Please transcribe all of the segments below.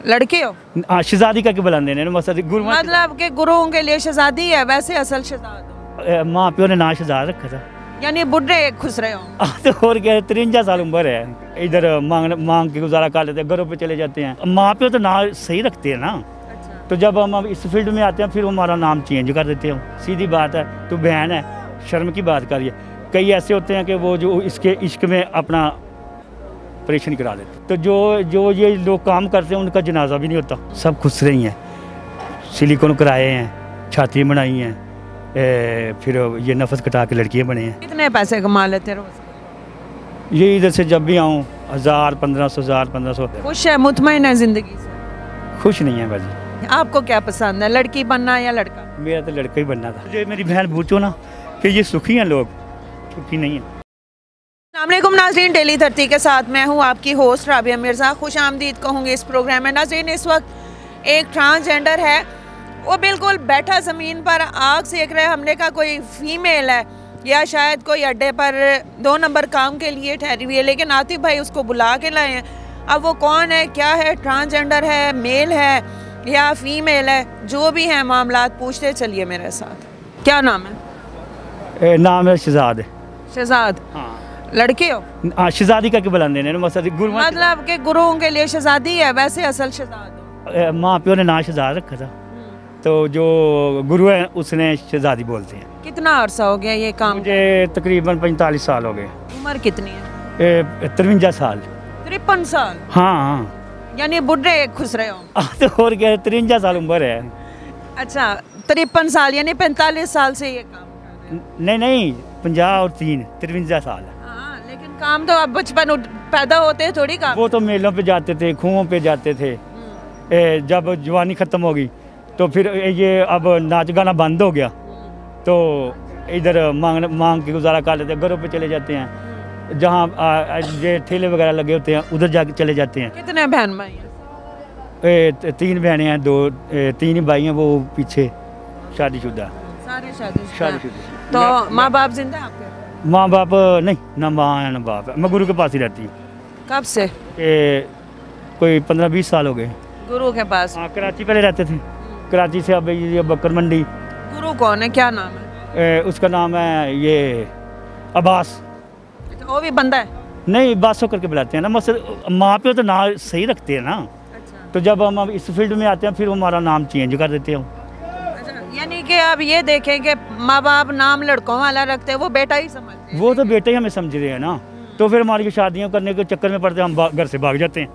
लड़के हो? हाँ, शहजादी करके बुलाते हैं मतलब कि गुरुओं के लिए शहजादी है, वैसे असल शहजाद हो। माँ प्यो ने नाम शहजाद रखा था। यानी बुढ़े खुश रहे हो। तो और क्या, 53 साल उम्र है, इधर मांग के गुजारा कर लेते हैं, घरों पे चले जाते हैं। माँ प्यो तो नाम सही रखते हैं ना। अच्छा। तो जब हम इस फील्ड में आते हैं फिर हमारा नाम चेंज कर देते हैं। सीधी बात है, तू बहन है, शर्म की बात करिए। कई ऐसे होते हैं कि वो जो इसके इश्क में अपना ऑपरेशन करा देते। तो जो ये लोग काम करते हैं उनका जनाजा भी नहीं होता। सब खुश रही हैं, सिलिकॉन कराए हैं, छाती बनाई हैं, फिर ये नफस कटा के लड़कियाँ बने हैं। कितने पैसे कमा लेते रोज? ये इधर से जब भी आऊँ 1000 1500 खुश है, मुतमईन है जिंदगी से? खुश नहीं है बाजी। आपको क्या पसंद है, लड़की बनना या लड़का? मेरा तो लड़का ही बनना था। मुझे मेरी बहन पूछो ना कि ये सुखी हैं लोग, सुखी नहीं है। अस्सलामुअलैकुम नाज़रीन, डेली धरती के साथ मैं हूँ आपकी होस्ट राबिया मिर्ज़ा। खुश आमदीद कहूँगी इस प्रोग्राम में। नाज़रीन, इस वक्त एक ट्रांसजेंडर है, वो बिल्कुल बैठा ज़मीन पर आग सेक रहा है। हमने कहा कोई फीमेल है या शायद कोई अड्डे पर 2 नंबर काम के लिए ठहरी हुई है, लेकिन आतिफ भाई उसको बुला के लाए हैं। अब वो कौन है, क्या है, ट्रांसजेंडर है, मेल है या फीमेल है, जो भी है मामलात पूछते चलिए मेरे साथ। क्या नाम है? नाम है शहजाद। शहजाद? हाँ। लड़के हो? हाँ, शहजादी करके बुलाते हैं। मतलब कि गुरुओं के लिए शहजादी है, वैसे असल शहजाद हो। माँ प्यो ने नाम शहजाद रखा था, तो जो गुरु है उसने शहजादी बोलते हैं। कितना अरसा हो गया ये काम? मुझे तकरीबन 45 साल हो गए। उम्र कितनी है? 53 साल। 53 साल? हाँ। यानी बुढ़े खुश रहे हो। तो और क्या, 53 साल उम्र है। अच्छा, 53 साल यानी 45 साल से ये काम कर रहे हैं? नहीं, 50 और 3 53 साल। हाँ, लेकिन काम तो अब बचपन पैदा होते हैं थोड़ी काम। वो तो मेलों पे जाते थे, कुओं पे जाते थे। जब जवानी ख़त्म हो गई तो फिर ये अब नाच गाना बंद हो गया, तो इधर मांग के गुजारा कर लेते हैं, घरों पे चले जाते हैं। जहाँ ये ठेले वगैरह लगे होते हैं उधर जाके चले जाते हैं। कितने बहन भाई हैं? 3 बहनें हैं, 3 ही भाई हैं, वो पीछे शादीशुदा। सारे शादीशुदा। तो माँ बाप जिंदा है आपके? माँ बाप नहीं, ना माँ है ना बाप है। मैं गुरु के पास ही रहती हूँ। कब से? कोई 15-20 साल हो गए। गुरु के पास? हाँ, कराची पहले रहते थे। कराची से अब ये बकर मंडी। गुरु कौन है, क्या नाम है? उसका नाम है ये अब्बास। वो भी बंदा है? नहीं, बासो करके बुलाते हैं ना। मतलब माँ प्यो तो नाम सही रखते हैं ना। अच्छा। तो जब हम इस फील्ड में आते हैं फिर हमारा नाम चेंज कर देते हैं। अच्छा, यानी कि आप ये देखें कि माँ बाप नाम लड़कों वाला रखते हैं, वो बेटा ही समझते हैं। वो तो बेटे ही हमें समझ रहे हैं ना, तो फिर हमारी शादियाँ करने के चक्कर में पड़ते हैं, हम घर से भाग जाते हैं।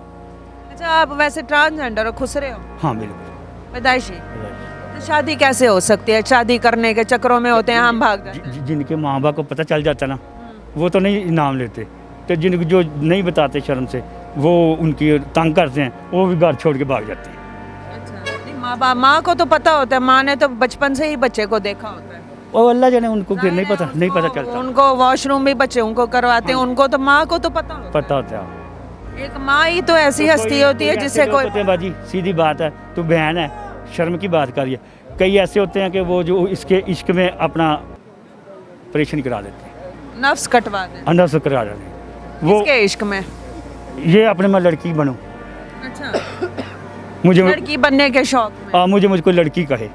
अच्छा, आप वैसे ट्रांसजेंडर हो, खुश रहे हो? हाँ बिल्कुल। पैदाइशी? तो शादी कैसे हो सकती है? शादी करने के चक्करों में होते हैं हम भाग जाते। जिनके माँ बाप को पता चल जाता ना, वो तो नहीं नाम लेते। तो जिनको जो नहीं बताते शर्म से, वो उनकी तंग करते हैं, वो भी घर छोड़ के भाग जाते हैं। अच्छा, माँ को तो पता होता है, माँ ने तो बचपन से ही बच्चे को देखा होता है। और अल्लाह जाने उनको फिर नहीं पता चलता। उनको वॉशरूम भी बच्चे उनको करवाते हैं, उनको तो माँ को तो पता होता है। एक माँ ही तो ऐसी हस्ती होती है जिससे कोई बाजी, सीधी बात है, तू बहन है, शर्म की बात करिए। कई ऐसे होते हैं कि वो जो इसके इश्क में अपना ऑपरेशन करा देते हैं, नफ्स कटवा देते, नफ्स करा देते हैं। वो इसके इश्क में ये अपने मैं लड़की बनूं। अच्छा, मुझे लड़की बनने के शौक में? मुझको लड़की कहे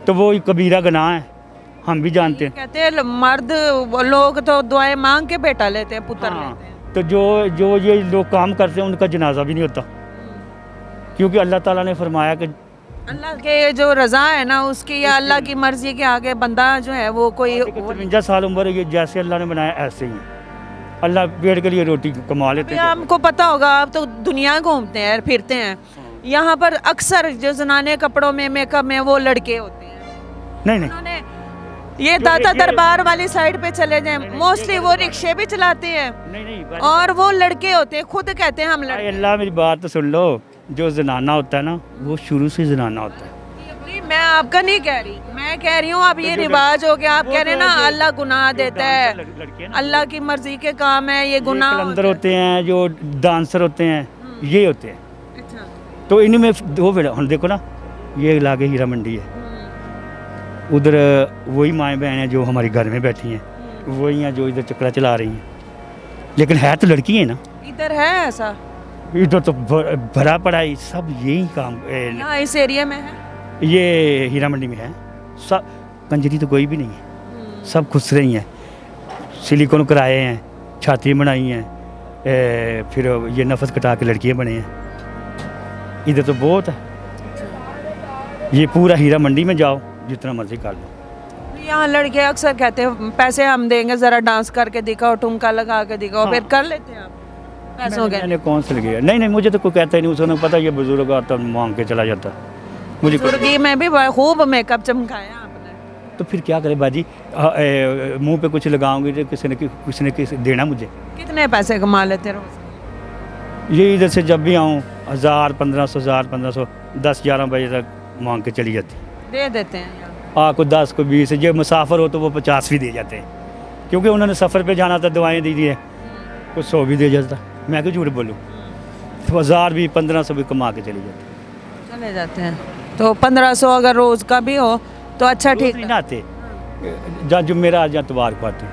तो वो कबीरा गुनाह है, हम भी जानते हैं। कहते हैं मर्द लोग तो दुआएं मांग के बेटा लेते हैं, पुत्र लेते हैं। तो जो ये लोग काम करते हैं उनका जनाजा भी नहीं होता, क्योंकि अल्लाह ताला ने फरमाया कि अल्लाह के जो रज़ा है ना उसकी या अल्लाह की मर्जी के आगे बंदा जो है वो कोई 53 साल उम्र है, जैसे अल्लाह ने बनाया ऐसे ही अल्लाह पेट के लिए रोटी कमा लेते हैं। आपको पता होगा, आप तो दुनिया घूमते हैं फिरते हैं, यहाँ पर अक्सर जो जनाने कपड़ों में मेकअप में वो लड़के होते हैं। नहीं, ये दादा दरबार वाली साइड पे चले जाएं, मोस्टली वो रिक्शे भी चलाते हैं और वो लड़के होते हैं, खुद कहते हैं हम लड़के। अल्लाह मेरी बात तो सुन लो, जो जनाना होता है ना वो शुरू से जनाना होता है। मैं आपका नहीं कह रही, मैं कह रही हूँ अब ये रिवाज हो गया। आप कह रहे हैं ना अल्लाह गुनाह देता है, अल्लाह की मर्जी के काम है ये गुनाह। अंदर होते हैं जो डांसर होते हैं, ये होते हैं। अच्छा। तो इनमें दो हम देखो ना, ये लागे हीरा मंडी है, उधर वही माएँ बहन हैं जो हमारे घर में बैठी हैं, वही हैं जो इधर चक्रा चला रही हैं, लेकिन है तो लड़की है ना। इधर है ऐसा? इधर तो भरा पड़ा है सब, यही काम यहाँ इस एरिया में है, ये हीरा मंडी में है सब। कंजरी तो कोई भी नहीं है, सब खुश रही हैं, सिलिकॉन कराए हैं, छाती बनाई हैं, फिर ये नफस कटा के लड़कियाँ बने हैं। इधर तो बहुत है, ये पूरा हीरा मंडी में जाओ जितना मर्जी कर लो। यहाँ लड़के अक्सर कहते हैं पैसे हम देंगे, ज़रा डांस करके दिखाओ, ठुमका लगा के दिखाओ, फिर कर लेते हैं आप पैसों के। मैंने कौन से लगे? नहीं मुझे तो कोई कहता ही नहीं, उसने पता ये बुजुर्ग आता मांग के चला जाता। मुझे बुजुर्गी में भी खूब मेकअप चमकाया आपने, तो फिर क्या करे बाजी, मुंह पे कुछ लगाऊंगी तो किसी ने देना मुझे। कितने पैसे कमा लेते रोज? ये इधर से जब भी आऊँ 1000 1500 10 11 बजे तक मांग के चली जाती, दे देते हैं। कोई 10 कोई 20, जो मुसाफिर हो तो वो 50 भी दे जाते हैं, क्योंकि उन्होंने सफ़र पे जाना था, दवाएं दी है, कुछ 100 भी दे जाता। मैं क्यों झूठ बोलूँ, 1000 भी 1500 भी कमा के चले जाते हैं। तो 1500 अगर रोज़ का भी हो तो अच्छा, ठीक नहीं आते, जहाँ जुमेरात या इतवार को आते हैं,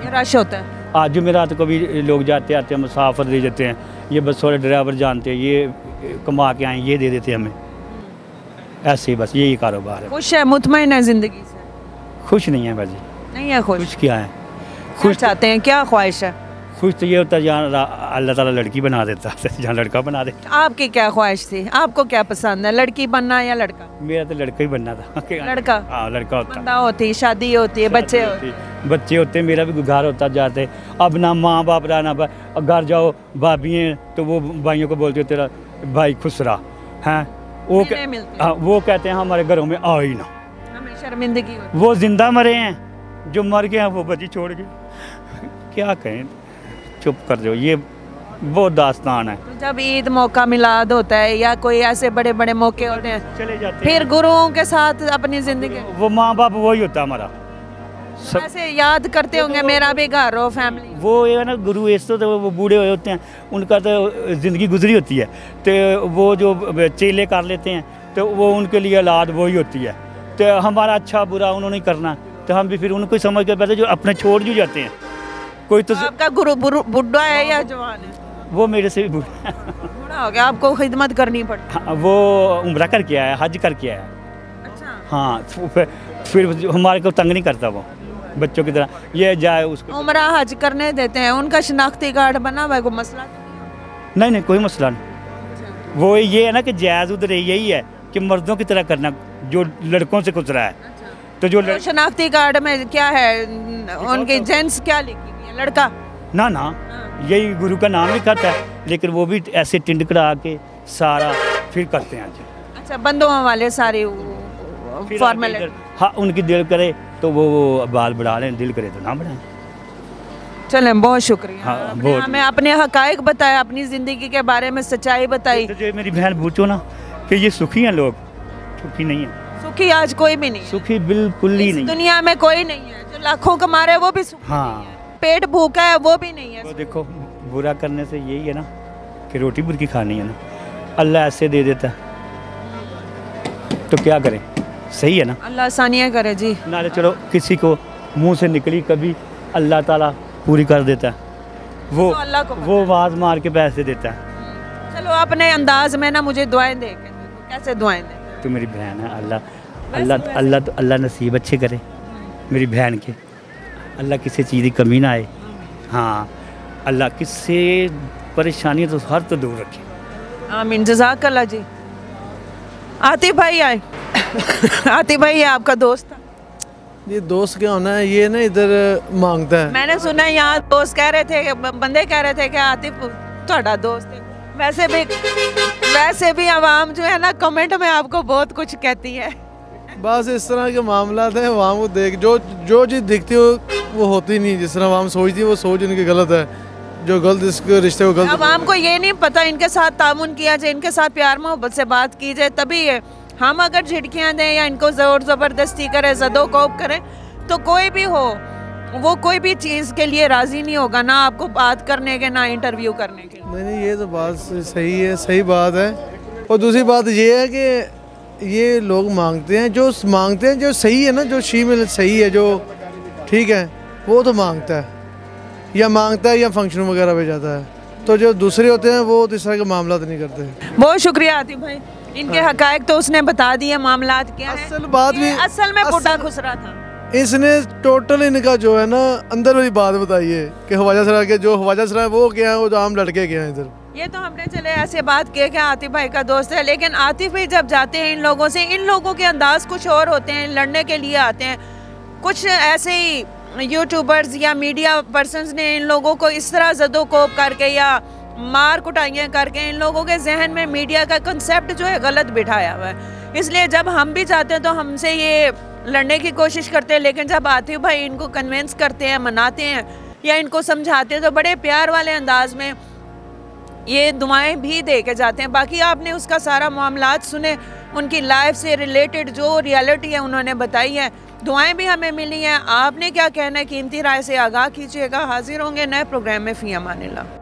ये रश होता है। आज जुमेरात को भी लोग जाते आते हैं, मुसाफिर दे देते हैं, ये बस वाले ड्राइवर जानते हैं, ये कमा के आए, ये दे देते हैं हमें, ऐसे ही बस यही कारोबार है। खुश है, मुतमईन है ज़िंदगी से? खुश नहीं है बाजी। नहीं है खुश? क्या है, खुश चाहते हैं, क्या ख्वाहिश है? खुश तो ये होता है जहाँ अल्लाह ताला लड़की बना देता है, जहाँ लड़का बना दे। आपकी क्या ख्वाहिश थी, आपको क्या पसंद है, लड़की बनना या लड़का? मेरा तो लड़का ही बनना था। लड़का? हाँ लड़का होता, बंदा होती, शादी होती है, बच्चे होते, मेरा भी घर होता जाते। अब ना माँ बाप रहा ना घर जाओ, भाभी हैं तो वो भाइयों को बोलते हो तेरा भाई खुश रहा है, वो कहते हैं हमारे घरों में आओ ही ना, हमें शर्मिंदगी होती। वो जिंदा मरे हैं, जो मर गए हैं वो बची छोड़ के, क्या कहें, चुप कर दो, ये वो दास्तान है। तो जब ईद मौका मिलाद होता है या कोई ऐसे बड़े बड़े मौके होते हैं, चले जाते फिर गुरुओं के साथ अपनी जिंदगी, वो माँ बाप वही होता है हमारा, ऐसे याद करते होंगे मेरा भी घर हो, फैमिली। वो है ना, गुरु ऐसे तो वो बूढ़े हुए होते हैं, उनका तो ज़िंदगी गुजरी होती है, तो वो जो चेले कर लेते हैं तो वो उनके लिए औलाद वही होती है, तो हमारा अच्छा बुरा उन्होंने करना, तो हम भी फिर उनको समझ कर बैठे, जो अपने छोड़ जो जाते हैं। कोई तो आपका गुरु बुढ़ा है या जवान है? वो मेरे से भी बूढ़ा हो गया, आपको खिदमत करनी पड़ती? हाँ, वो उम्रा करके आया, हज करके आया। अच्छा। हाँ, फिर हमारे को तंग नहीं करता वो, बच्चों की तरह ये जाए उसको। उम्रा हज करने देते हैं, उनका शनाख्ती कार्ड बना हुआ है, कोई मसला नहीं, कोई मसला नहीं। वो ये है ना कि जायज़ उधर यही है कि मर्दों की तरह करना, जो लड़कों से गुजरा है। तो जो शनाख्ती कार्ड में क्या है, उनके जेंट्स क्या लिखी हुई है, लड़का? ना, यही गुरु का नाम लिखा था, लेकिन वो भी ऐसे टिंड करा के सारा फिर करते हैं। अच्छा, बंदों वाले सारे फॉर्मेलिटी। हाँ, उनकी दिल करे तो वो बाल बढ़ा लें, दिल करे तो ना बढ़ाएं। चलें, बहुत शुक्रिया। हाँ, हमें अपने हकायक बताया, अपनी ज़िंदगी के बारे में सच्चाई बताई। तो जो मेरी बहन पूछो ना कि ये सुखी हैं लोग, सुखी नहीं है। सुखी आज कोई भी नहीं, सुखी बिल्कुल ही नहीं, दुनिया में कोई नहीं है। जो लाखों कमा रहे हैं वो भी सुखी नहीं है, पेट भूखा है वो भी नहीं है। तो देखो, बुरा करने से यही है ना कि रोटी बुरकी खानी है ना, अल्लाह ऐसे दे देता है, तो क्या करें, सही है ना, अल्लाह आसानियाँ करे जी। नाले चलो किसी को मुंह से निकली कभी अल्लाह ताला पूरी कर देता है, वो तो अल्लाह को वो आवाज़ मार के पैसे देता है। चलो अपने अंदाज में ना मुझे दुआएं दे के, कैसे दुआएं दे? तो मेरी बहन है, अल्लाह नसीब अच्छे करे मेरी बहन के, अल्लाह किसी चीज़ की कमी ना आए। हाँ, अल्लाह किससे परेशानी तो हर तो दूर रखे। आमीन, जज़ाकल्लाह जी। आतिफ भाई आए। आतिफ भाई, ये आपका दोस्त था? ये दोस्त क्या होना है, ये ना इधर मांगता है। मैंने सुना है यहाँ दोस्त कह रहे थे, बंदे कह रहे थे कि आतिफ ਤੁਹਾਡਾ दोस्त है। वैसे भी आवाम जो है ना कमेंट में आपको बहुत कुछ कहती है। बस इस तरह के मामला हैं, आवाम को देख जो चीज़ दिखती हो वो होती नहीं, जिस तरह आवाम सोचती है वो सोच उनकी गलत है, जो गलत इसके रिश्ते को गलत। आवाम को ये नहीं पता, इनके साथ तामुन किया जाए, इनके साथ प्यार मोहब्बत से बात की जाए, तभी है। हम अगर झिड़कियाँ दें या इनको ज़ोर ज़बरदस्ती करें, ज़दोकोब करें, तो कोई भी हो वो कोई भी चीज़ के लिए राज़ी नहीं होगा, ना आपको बात करने के ना इंटरव्यू करने के। नहीं, ये तो बात सही है, सही बात है। और दूसरी बात ये है कि ये लोग मांगते हैं जो सही है ना, जो शी में सही है, जो ठीक है, वो तो मांगता है या फंक्शन वगैरह पे जाता है। तो जो दूसरे होते हैं वो इस तरह के मामला नहीं करते। बहुत शुक्रिया आतिफ भाई, इनके हकायक तो उसने बता दिए, मामलात क्या है। असल बात भी असल में बुढ़ा खुसरा था। इसने टोटल इनका जो है ना अंदर वाली बात बताई है कि ख्वाजा सरा के जो ख्वाजा सरा है वो क्या है, वो जो आम लड़के क्या हैं इधर। ये तो हमने चले ऐसे बात किए कि आतिफ भाई का दोस्त है, लेकिन आतिफ भाई जब जाते हैं इन लोगों से, इन लोगों के अंदाज कुछ और होते हैं, लड़ने के लिए आते हैं। कुछ ऐसे ही यूट्यूबर्स या मीडिया पर्सनस ने इन लोगों को इस तरह जदोकोब करके या मार कुटाइयाँ करके इन लोगों के जहन में मीडिया का कंसेप्ट जो है गलत बिठाया हुआ है। इसलिए जब हम भी जाते हैं तो हमसे ये लड़ने की कोशिश करते हैं, लेकिन जब आतिफ भाई इनको कन्विंस करते हैं, मनाते हैं या इनको समझाते हैं तो बड़े प्यार वाले अंदाज में ये दुआएं भी दे के जाते हैं। बाकी आपने उसका सारा मामलात सुने, उनकी लाइफ से रिलेटेड जो रियलिटी है उन्होंने बताई है, दुआएं भी हमें मिली हैं। आपने क्या कहना है, कीमती राय से आगाह कीजिएगा। हाजिर होंगे नए प्रोग्राम में। फ़ी अमानिल्लाह।